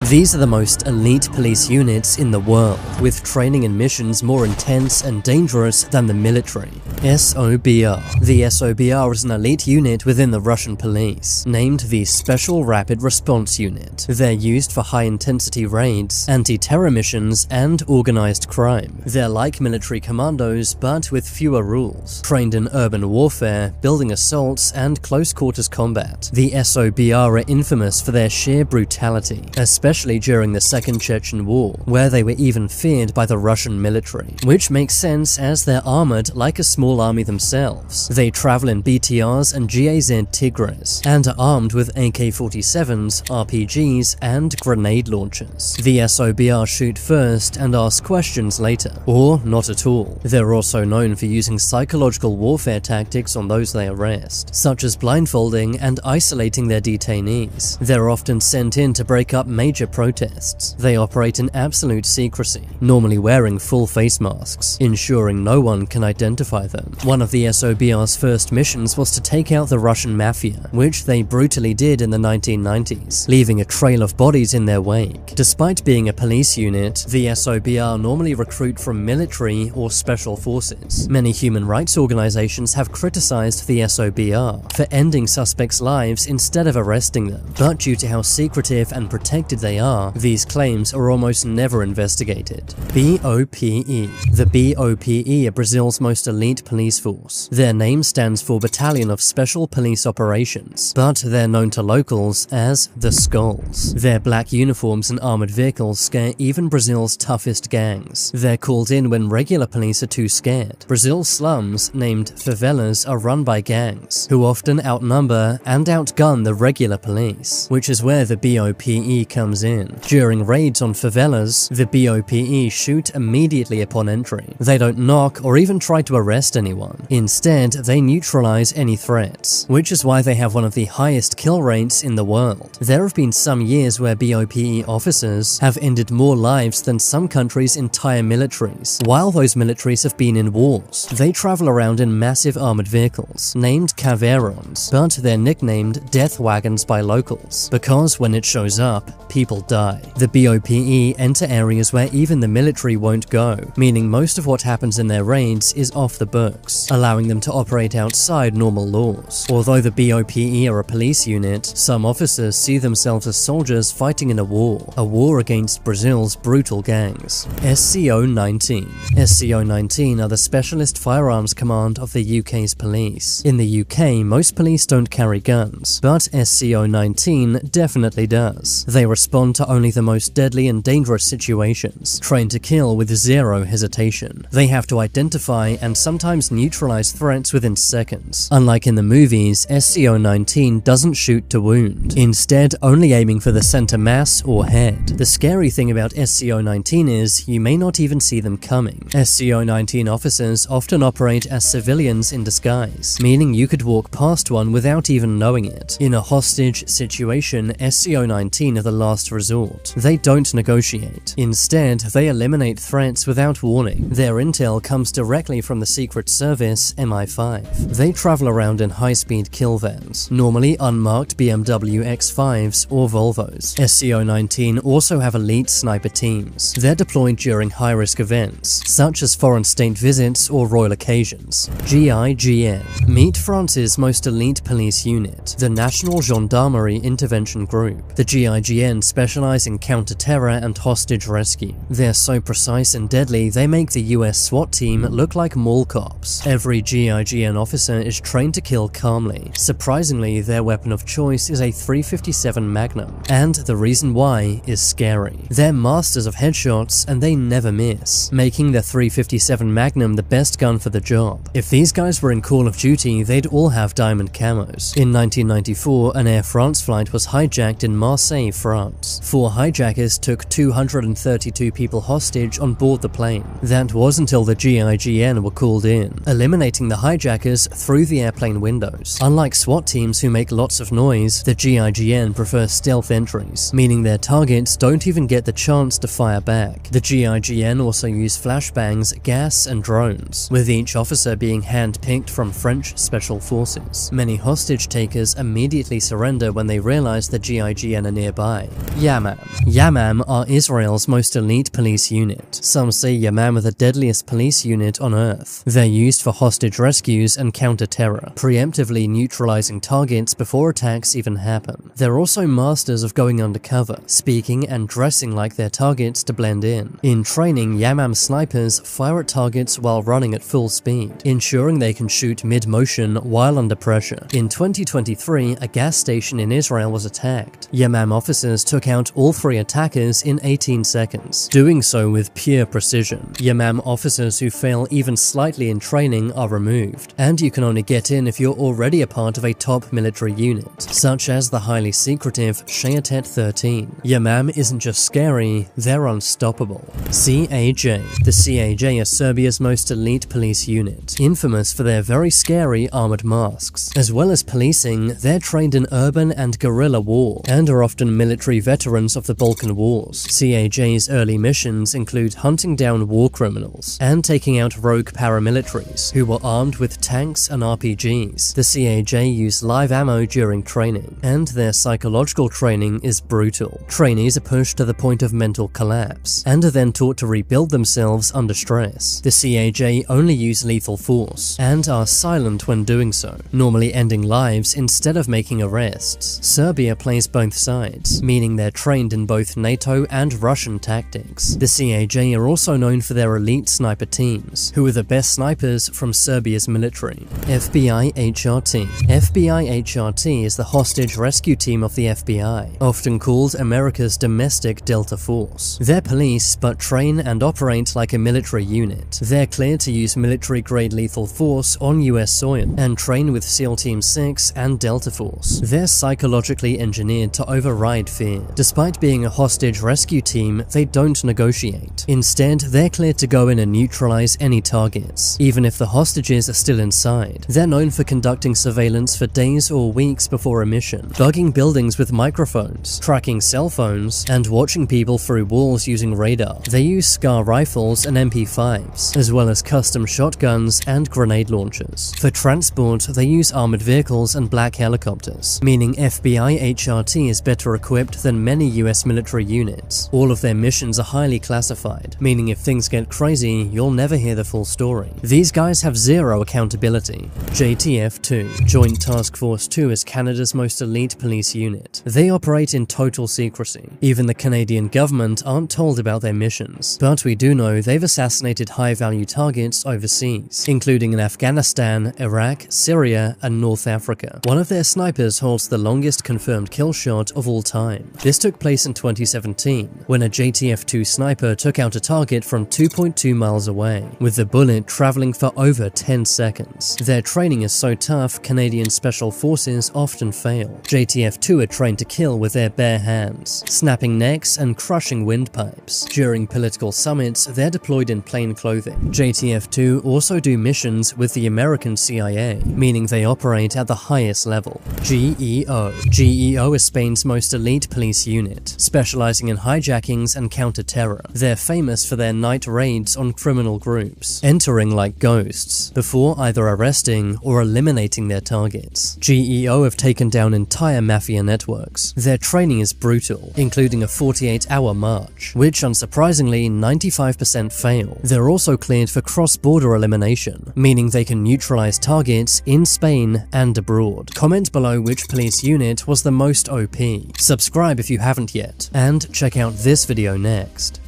These are the most elite police units in the world, with training and missions more intense and dangerous than the military. SOBR. The SOBR is an elite unit within the Russian police, named the Special Rapid Response Unit. They're used for high-intensity raids, anti-terror missions, and organized crime. They're like military commandos, but with fewer rules, trained in urban warfare, building assaults, and close-quarters combat. The SOBR are infamous for their sheer brutality, especially during the Second Chechen War, where they were even feared by the Russian military, which makes sense as they're armored like a small army themselves. They travel in BTRs and GAZ Tigres, and are armed with AK-47s, RPGs, and grenade launchers. The SOBR shoot first and ask questions later, or not at all. They're also known for using psychological warfare tactics on those they arrest, such as blindfolding and isolating their detainees. They're often sent in to break up major protests. They operate in absolute secrecy, normally wearing full face masks, ensuring no one can identify them. One of the SOBR's first missions was to take out the Russian mafia, which they brutally did in the 1990s, leaving a trail of bodies in their wake. Despite being a police unit, the SOBR normally recruit from military or special forces. Many human rights organizations have criticized the SOBR for ending suspects' lives instead of arresting them, but due to how secretive and protected they are, these claims are almost never investigated. BOPE. The BOPE are Brazil's most elite police force. Their name stands for Battalion of Special Police Operations, but they're known to locals as the Skulls. Their black uniforms and armored vehicles scare even Brazil's toughest gangs. They're called in when regular police are too scared. Brazil's slums, named favelas, are run by gangs, who often outnumber and outgun the regular police, which is where the BOPE comes in. During raids on favelas, the BOPE shoot immediately upon entry. They don't knock or even try to arrest anyone. Instead, they neutralize any threats, which is why they have one of the highest kill rates in the world. There have been some years where BOPE officers have ended more lives than some countries' entire militaries, while those militaries have been in wars. They travel around in massive armored vehicles, named caveirons, but they're nicknamed death wagons by locals, because when it shows up, people die. The BOPE enter areas where even the military won't go, meaning most of what happens in their raids is off the books, allowing them to operate outside normal laws. Although the BOPE are a police unit, some officers see themselves as soldiers fighting in a war against Brazil's brutal gangs. SCO-19. SCO-19 are the Specialist Firearms Command of the UK's police. In the UK, most police don't carry guns, but SCO-19 definitely does. They respond to only the most deadly and dangerous situations, trained to kill with zero hesitation. They have to identify and sometimes neutralize threats within seconds. Unlike in the movies, SCO-19 doesn't shoot to wound, instead only aiming for the center mass or head. The scary thing about SCO-19 is you may not even see them coming. SCO-19 officers often operate as civilians in disguise, meaning you could walk past one without even knowing it. In a hostage situation, SCO-19 are the last resort. They don't negotiate. Instead, they eliminate threats without warning. Their intel comes directly from the Secret Service MI5. They travel around in high-speed kill vans, normally unmarked BMW X5s or Volvos. SCO-19 also have elite sniper teams. They're deployed during high-risk events, such as foreign state visits or royal occasions. GIGN. Meet France's most elite police unit, the National Gendarmerie Intervention Group. The GIGN specialize in counter-terror and hostage rescue. They're so precise and deadly, they make the US SWAT team look like mall cops. Every GIGN officer is trained to kill calmly. Surprisingly, their weapon of choice is a .357 Magnum, and the reason why is scary. They're masters of headshots and they never miss, making the .357 Magnum the best gun for the job. If these guys were in Call of Duty, they'd all have diamond camos. In 1994, an Air France flight was hijacked in Marseille, France. 4 hijackers took 232 people hostage on board the plane. That was until the GIGN were called in, eliminating the hijackers through the airplane windows. Unlike SWAT teams who make lots of noise, the GIGN prefer stealth entries, meaning their targets don't even get the chance to fire back. The GIGN also use flashbangs, gas, and drones, with each officer being hand-picked from French special forces. Many hostage takers immediately surrender when they realize the GIGN are nearby. Yamam. Yamam are Israel's most elite police unit. Some say Yamam are the deadliest police unit on Earth. They're used for hostage rescues and counter-terror, preemptively neutralizing targets before attacks even happen. They're also masters of going undercover, speaking and dressing like their targets to blend in. In training, Yamam snipers fire at targets while running at full speed, ensuring they can shoot mid-motion while under pressure. In 2023, a gas station in Israel was attacked. Yamam officers took out all 3 attackers in 18 seconds, doing so with pure precision. Yamam officers who fail even slightly in training are removed, and you can only get in if you're already a part of a top military unit, such as the highly secretive Shayatet 13. Yamam isn't just scary, they're unstoppable. CAJ. The CAJ are Serbia's most elite police unit, infamous for their very scary armored masks. As well as policing, they're trained in urban and guerrilla war, and are often military veterans of the Balkan Wars. CAJ's early missions include hunting down war criminals and taking out rogue paramilitaries who were armed with tanks and RPGs. The CAJ use live ammo during training, and their psychological training is brutal. Trainees are pushed to the point of mental collapse, and are then taught to rebuild themselves under stress. The CAJ only use lethal force, and are silent when doing so, normally ending lives instead of making arrests. Serbia plays both sides, meaning they're trained in both NATO and Russian tactics. The CAJ are also known for their elite sniper teams, who are the best snipers from Serbia's military. FBI HRT. FBI HRT is the hostage rescue team of the FBI, often called America's domestic Delta Force. They're police, but train and operate like a military unit. They're cleared to use military-grade lethal force on US soil, and train with SEAL Team 6 and Delta Force. They're psychologically engineered to override fear. Despite being a hostage rescue team, they don't negotiate. Instead, they're cleared to go in and neutralize any targets, even if the hostages are still inside. They're known for conducting surveillance for days or weeks before a mission, bugging buildings with microphones, tracking cell phones, and watching people through walls using radar. They use SCAR rifles and MP5s, as well as custom shotguns and grenade launchers. For transport, they use armored vehicles and black helicopters, meaning FBI HRT is better equipped than many US military units. All of their missions are highly classified, meaning if things get crazy, you'll never hear the full story. These guys have zero accountability. JTF-2. Joint Task Force 2 is Canada's most elite police unit. They operate in total secrecy. Even the Canadian government aren't told about their missions, but we do know they've assassinated high-value targets overseas, including in Afghanistan, Iraq, Syria, and North Africa. One of their snipers holds the longest confirmed kill shot of all time. This took place in 2017, when a JTF-2 sniper took out a target from 2.2 miles away, with the bullet traveling for over 10 seconds. Their training is so tough, Canadian Special Forces often fail. JTF-2 are trained to kill with their bare hands, snapping necks and crushing windpipes. During political summits, they're deployed in plain clothing. JTF-2 also do missions with the American CIA, meaning they operate at the highest level. GEO. GEO is Spain's most elite police unit, specializing in hijackings and counter-terror. They're famous for their night raids on criminal groups, entering like ghosts, before either arresting or eliminating their targets. GEO have taken down entire mafia networks. Their training is brutal, including a 48-hour march, which unsurprisingly 95% fail. They're also cleared for cross-border elimination, meaning they can neutralize targets in Spain and abroad. Comment below which police unit was the most OP. Subscribe if you haven't yet, and check out this video next.